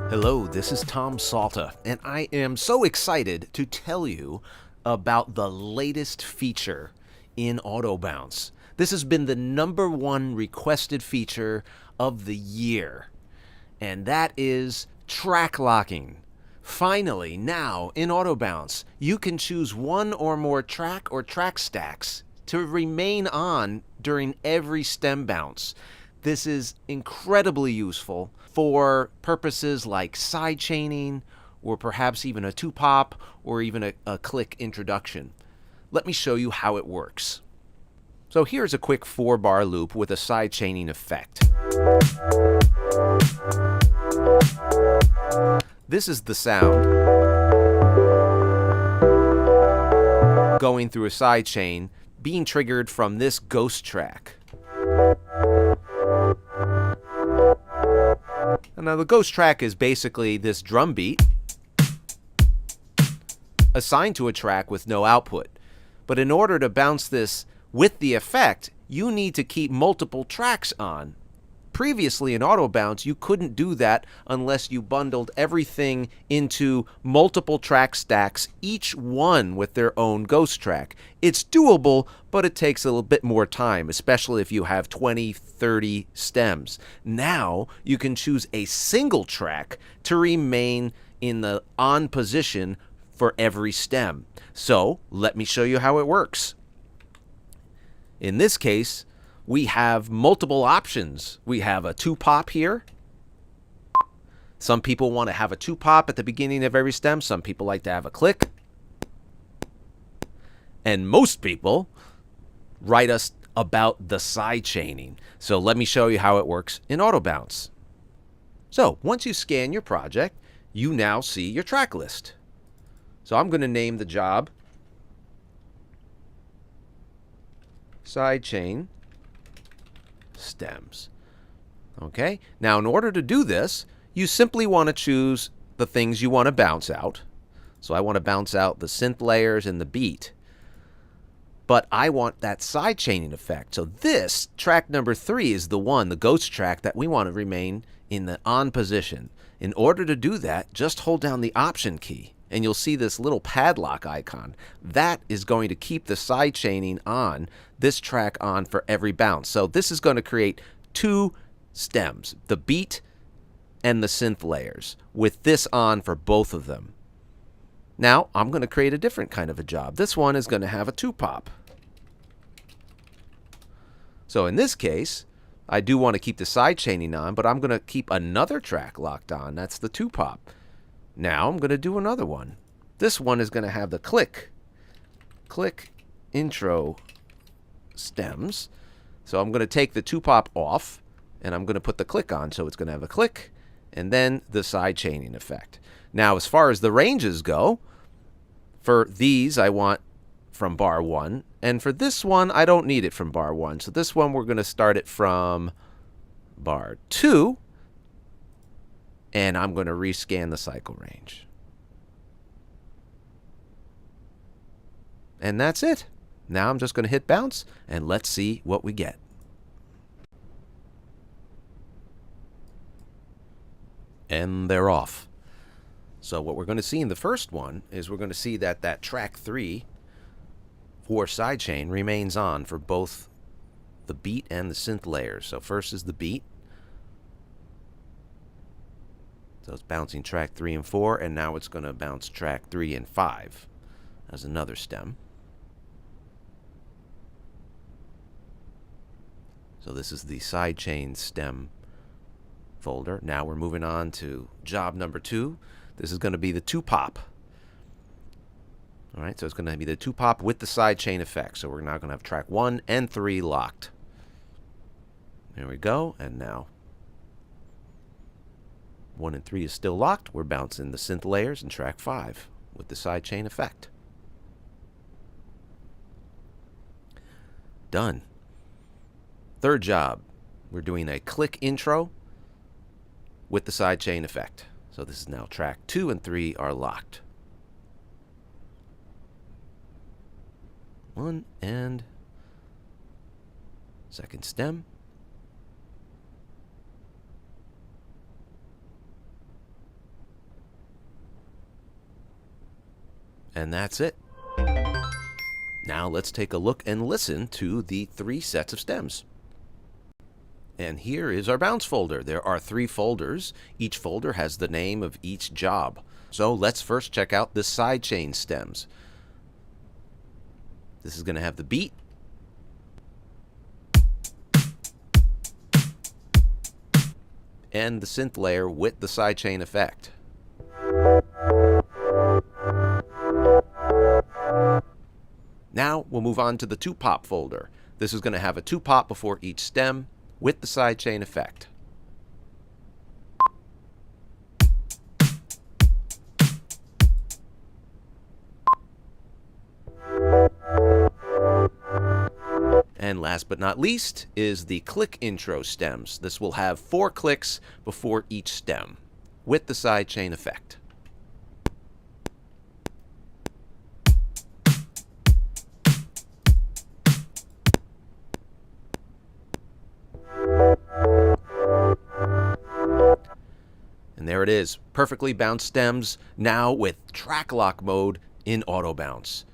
Hello, this is Tom Salta, and I am so excited to tell you about the latest feature in AutoBounce. This has been the #1 requested feature of the year, and that is track locking. Finally, now in AutoBounce, you can choose one or more track or track stacks to remain on during every stem bounce. This is incredibly useful for purposes like side chaining, or perhaps even a 2-pop, or even a click introduction. Let me show you how it works. So here's a quick 4-bar loop with a side chaining effect. This is the sound going through a side chain being triggered from this ghost track. Now the ghost track is basically this drum beat assigned to a track with no output. But in order to bounce this with the effect, you need to keep multiple tracks on. Previously in AutoBounce, you couldn't do that unless you bundled everything into multiple track stacks, each one with their own ghost track. It's doable, but it takes a little bit more time, especially if you have 20, 30 stems. Now you can choose a single track to remain in the on position for every stem. So let me show you how it works. In this case, we have multiple options. We have a 2-pop here. Some people want to have a 2-pop at the beginning of every stem. Some people like to have a click. And most people write us about the side chaining. So let me show you how it works in AutoBounce. So once you scan your project, you now see your track list. So I'm going to name the job Side Chain Stems. Okay, now in order to do this, you simply want to choose the things you want to bounce out. So I want to bounce out the synth layers and the beat. But I want that side chaining effect. So this, track number 3, is the one, the ghost track, that we want to remain in the on position. In order to do that, just hold down the Option key, and you'll see this little padlock icon. That is going to keep the side chaining on, this track on for every bounce. So this is going to create 2 stems, the beat and the synth layers, with this on for both of them. Now I'm going to create a different kind of a job. This one is going to have a 2-pop. So in this case, I do want to keep the side chaining on, but I'm going to keep another track locked on. That's the 2-pop. Now I'm going to do another one. This one is going to have the click intro stems. So I'm going to take the 2-pop off, and I'm going to put the click on. So it's going to have a click and then the side chaining effect. Now as far as the ranges go, for these I want from bar 1, and for this one I don't need it from bar 1. So this one we're going to start it from bar 2. And I'm going to rescan the cycle range. And that's it. Now I'm just going to hit bounce, and let's see what we get. And they're off. So what we're going to see in the first one is we're going to see that that track 3 for sidechain remains on for both the beat and the synth layers. So first is the beat. So it's bouncing track 3 and 4, and now it's going to bounce track 3 and 5 as another stem. So this is the sidechain stem folder. Now we're moving on to job number 2. This is going to be the 2-pop. All right, so it's going to be the 2-pop with the sidechain effect. So we're now going to have track 1 and 3 locked. There we go, and now 1 and 3 is still locked. We're bouncing the synth layers in track 5 with the sidechain effect. Done. Third job, we're doing a click intro with the sidechain effect. So this is now track 2 and 3 are locked. 1 and Second stem. And that's it. Now let's take a look and listen to the 3 sets of stems. And here is our bounce folder. There are 3 folders. Each folder has the name of each job. So let's first check out the sidechain stems. This is going to have the beat. And the synth layer with the sidechain effect. Now we'll move on to the 2-pop folder. This is going to have a 2-pop before each stem with the sidechain effect. And last but not least is the click intro stems. This will have 4 clicks before each stem with the sidechain effect. And there it is, perfectly bounced stems, now with track lock mode in auto bounce.